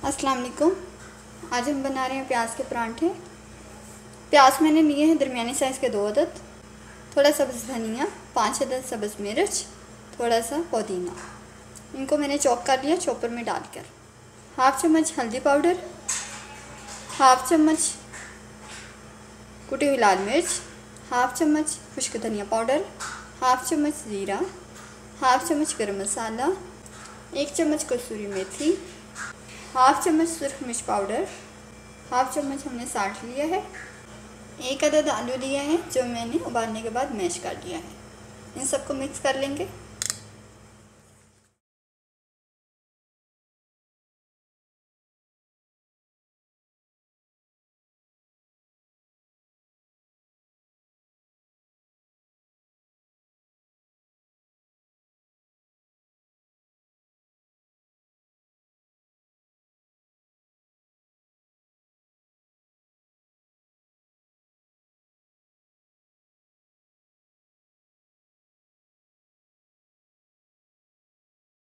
अस्सलाम वालेकुम। आज हम बना रहे हैं प्याज के परांठे। प्याज मैंने लिए हैं दरमियानी साइज़ के 2 अदद, थोड़ा सब्ज़ धनिया, 5 अदद सब्ज़ मिर्च, थोड़ा सा पुदीना। इनको मैंने चॉप कर लिया चॉपर में डालकर। हाफ़ चम्मच हल्दी पाउडर, हाफ़ चम्मच कुटी हुई लाल मिर्च, हाफ़ चम्मच खुश्क धनिया पाउडर, हाफ़ चम्मच ज़ीरा, हाफ़ चम्मच गरम मसाला, 1 चम्मच कसूरी मेथी, हाफ़ चम्मच सुरख मिर्च पाउडर, हाफ़ चम्मच हमने साल्ट लिया है। 1 अदद आलू लिया है जो मैंने उबालने के बाद मैश कर लिया है। इन सबको मिक्स कर लेंगे।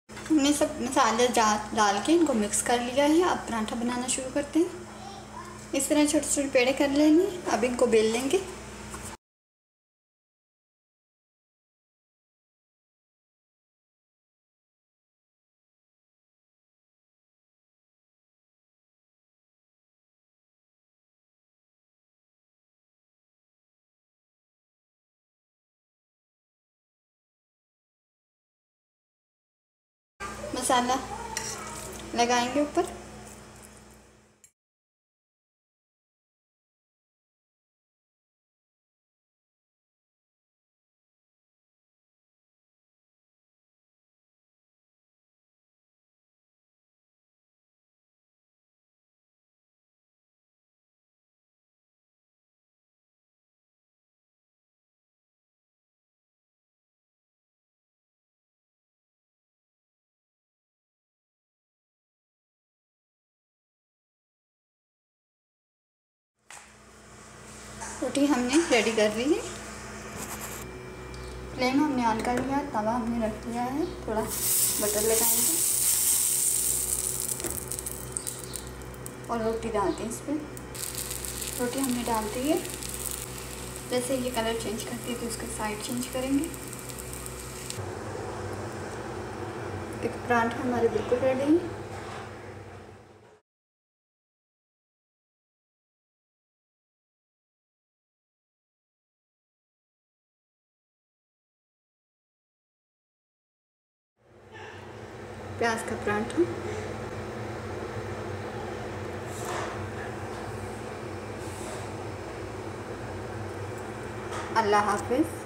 हमने सब मसाले डाल के इनको मिक्स कर लिया है। अब पराठा बनाना शुरू करते हैं। इस तरह छोटे छोटे पेड़े कर लेंगे। अब इनको बेल लेंगे। मसाला लगाएंगे ऊपर। रोटी हमने रेडी कर ली है। फ्लेम हमने ऑन कर लिया, तवा हमने रख दिया है। थोड़ा बटर लगाएंगे और रोटी डालते हैं इस पर। रोटी हमने डाल दी है। जैसे ये कलर चेंज करती है तो उसका साइड चेंज करेंगे। एक पराठा हमारे बिल्कुल रेडी है। प्याज का पराठा। अल्लाह हाफ़िज़।